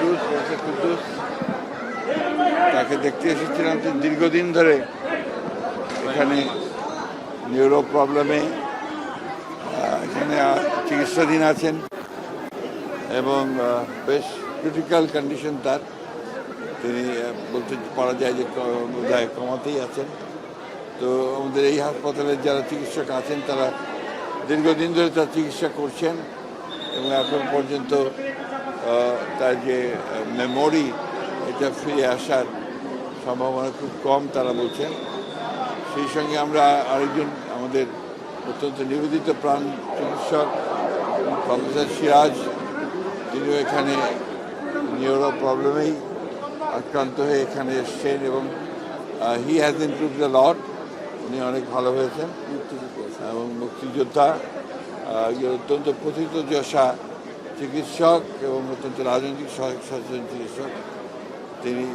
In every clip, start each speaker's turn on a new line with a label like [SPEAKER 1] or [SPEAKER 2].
[SPEAKER 1] Kuddus, professor Kuddus, তাকে দেখতে এসেছিলাম দীর্ঘদিন ধরে এখানে নিউরো প্রবলেমে এখানে চিকিৎসাধীন আছেন এবং বেশ ক্রিটিক্যাল কন্ডিশন তার। তিনি বলতে পারা যায় যে বোধহয় কমাতেই আছেন। তো আমাদের এই হাসপাতালের যারা চিকিৎসক আছেন তারা দীর্ঘদিন ধরে তার চিকিৎসা করছেন এবং এখন পর্যন্ত তার যে মেমোরি এটা ফিরে আসার সম্ভাবনা খুব কম তারা বলছেন। সেই সঙ্গে আমরা আরেকজন আমাদের অত্যন্ত নিবেদিত প্রাণ চিকিৎসক প্রফেসর সিরাজ, তিনিও এখানে নিউরো প্রবলেমেই আক্রান্ত হয়ে এখানে এসছেন এবং he has improved the lot. উনি অনেক ভালো হয়েছেন এবং মুক্তিযোদ্ধা, অত্যন্ত প্রথিতযশা চিকিৎসক এবং অত্যন্ত রাজনৈতিক সচেতন চিকিৎসক। তিনি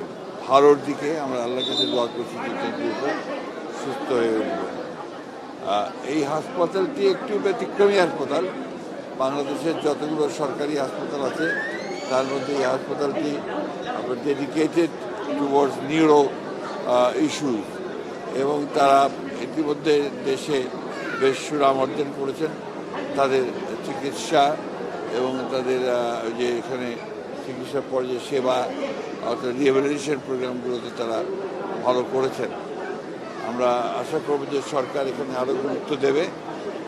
[SPEAKER 1] ভালোর দিকে, আমরা আল্লাহর কাছে দোয়া করছি যে তিনি সুস্থ হয়ে উঠবেন। এই হাসপাতালটি একটু ব্যতিক্রমী হাসপাতাল। বাংলাদেশের যতগুলো সরকারি হাসপাতাল আছে তার মধ্যে এই হাসপাতালটি ডেডিকেটেড টুয়ার্ডস নিউরো ইস্যুস এবং তারা ইতিমধ্যে দেশে বেশ সুনাম অর্জন করেছেন তাদের চিকিৎসা এবং তাদের যে এখানে চিকিৎসার পরে যে সেবা অর্থাৎ রিহ্যাবিলিটেশন প্রোগ্রামগুলোতে তারা ভালো করেছেন। আমরা আশা করব যে সরকার এখানে আরও গুরুত্ব দেবে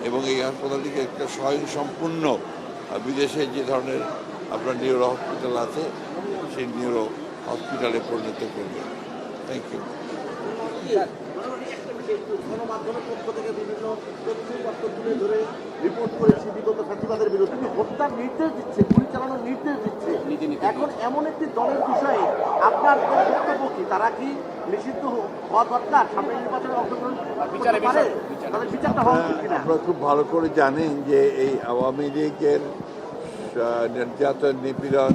[SPEAKER 1] এবং এই হাসপাতালটিকে একটা স্বয়ংসম্পূর্ণ বিদেশে যে ধরনের আপনার নিউরো হসপিটাল আছে সেই নিউরো হসপিটালে পরিণত করবে। Thank you.
[SPEAKER 2] গণমাধ্যমের পক্ষ থেকে বিভিন্ন তথ্য তুলে ধরে রিপোর্ট করেছি বিগত ফ্যাসিবাদের বিরুদ্ধে হত্যার নির্দেশ দিচ্ছে, গুলি চালানোর নির্দেশ দিচ্ছে। এখন এমন একটি দলের বিষয়ে আপনার বক্তব্য কি? তারা কি নিষিদ্ধ হওয়া দরকার? সামনে নির্বাচনে অংশগ্রহণ করতে পারে? তাদের বিচারটা হওয়া উচিত কিনা?
[SPEAKER 1] আপনারা খুব ভালো করে জানেন যে এই আওয়ামী লীগের নির্যাতন, নিপীড়ন,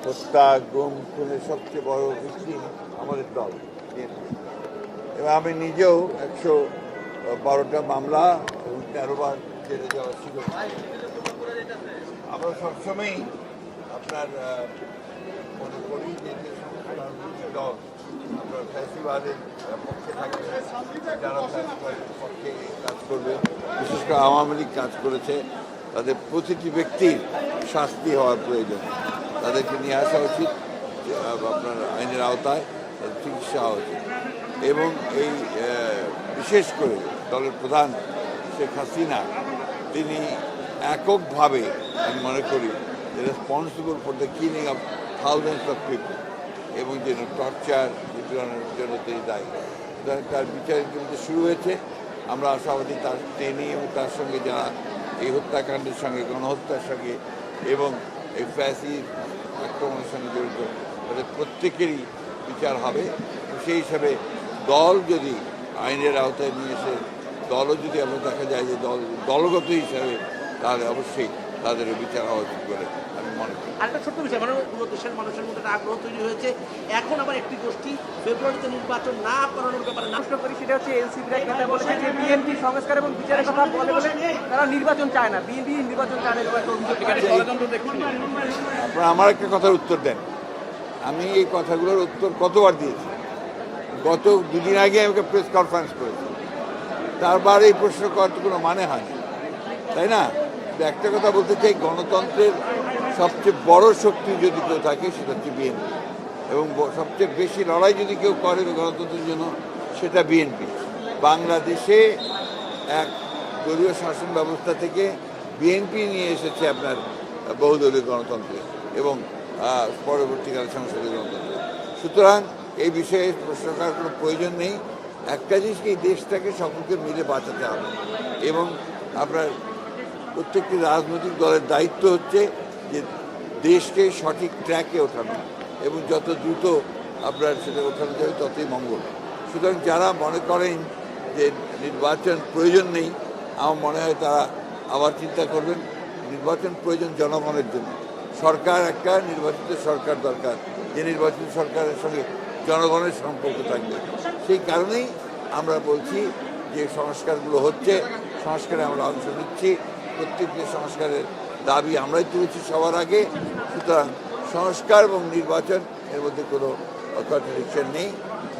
[SPEAKER 1] হত্যা, গুম, খুনের সবচেয়ে বড় ভিত্তি আমাদের দল এবং আমি নিজেও 112টা মামলা এবং 13 বার জেলে যাওয়া ছিল। আমরা সবসময়ই আপনার মনে করি যে দল আপনার ফ্যাসিবাদের পক্ষে থাকবে, যারা ফ্যাসিবাদের পক্ষে কাজ করবে, বিশেষ করে আওয়ামী লীগ কাজ করেছে, তাদের প্রতিটি ব্যক্তির শাস্তি হওয়ার প্রয়োজন। তাদেরকে নিয়ে আসা উচিত আপনার আইনের আওতায়, তাদের চিকিৎসা হওয়া উচিত এবং এই বিশেষ করে দলের প্রধান শেখ হাসিনা তিনি এককভাবে আমি মনে করি responsible for the killing of thousands of people এবং যেন টর্চার নিপীড়নের জন্য তিনি দায়ী। তার বিচার ইতিমধ্যে শুরু হয়েছে। আমরা আশাবাদী তার ট্রেনিং এবং তার সঙ্গে যারা এই হত্যাকাণ্ডের সঙ্গে, গণহত্যার সঙ্গে এবং এই ফ্যাসি আক্রমণের সঙ্গে জড়িত তাদের প্রত্যেকেরই বিচার হবে। সেই হিসাবে দল যদি আইনের আওতায় নিয়ে এসে দলও যদি আমরা দেখা যায় যে দলগত হিসাবে তাহলে অবশ্যই তাদেরও বিচার হওয়া উচিত বলে আমি মনে করি।
[SPEAKER 2] আরেকটা ছোট্ট বিষয়, মানে পুরো দেশের মানুষের মধ্যে আগ্রহ তৈরি হয়েছে। এখন আবার একটি গোষ্ঠী ফেব্রুয়ারিতে নির্বাচন না করানোর ব্যাপারে প্রশ্ন করি, সেটা হচ্ছে এনসিপির নেতা বলেছে যে বিএনপি সংস্কার এবং বিচারের কথা বলে বলে তারা নির্বাচন চায় না, বিএনপি নির্বাচন চায় না।
[SPEAKER 1] আপনারা আমার একটা কথার উত্তর দেন। আমি এই কথাগুলোর উত্তর কতবার দিয়েছি। গত দুদিন আগে আমাকে প্রেস কনফারেন্স করেছি, তারপর এই প্রশ্ন করার তো কোনো মানে হয় না, তাই না? একটা কথা বলতে চাই, গণতন্ত্রের সবচেয়ে বড় শক্তি যদি কেউ থাকে সেটা হচ্ছে বিএনপি এবং সবচেয়ে বেশি লড়াই যদি কেউ করে গণতন্ত্রের জন্য সেটা বিএনপি। বাংলাদেশে এক দলীয় শাসন ব্যবস্থা থেকে বিএনপি নিয়ে এসেছে আপনার বহুদলীয় গণতন্ত্রে এবং পরবর্তীকালে সংসদীয় গণতন্ত্রে। সুতরাং এই বিষয়ে প্রশ্ন করার কোনো প্রয়োজন নেই। একটা জিনিসকে এই দেশটাকে সকলকে মিলে বাঁচাতে হবে এবং আপনার প্রত্যেকটি রাজনৈতিক দলের দায়িত্ব হচ্ছে যে দেশকে সঠিক ট্র্যাকে ওঠানো এবং যত দ্রুত আপনার সেটা ওঠানো যাবে ততই মঙ্গল। সুতরাং যারা মনে করেন যে নির্বাচন প্রয়োজন নেই, আমার মনে হয় তারা আবার চিন্তা করবেন। নির্বাচন প্রয়োজন জনগণের জন্য। সরকার একটা নির্বাচিত সরকার দরকার, যে নির্বাচিত সরকারের সঙ্গে জনগণের সম্পর্ক থাকবে। সেই কারণেই আমরা বলছি যে সংস্কারগুলো হচ্ছে, সংস্কারে আমরা অংশ নিচ্ছি, প্রত্যেকটি সংস্কারের দাবি আমরাই তুলেছি সবার আগে। সুতরাং সংস্কার এবং নির্বাচন এর মধ্যে কোনো কন্ট্রাডিকশন নেই,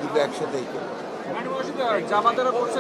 [SPEAKER 1] দুটো একসাথেই করে।
[SPEAKER 3] জামাতেরা করছে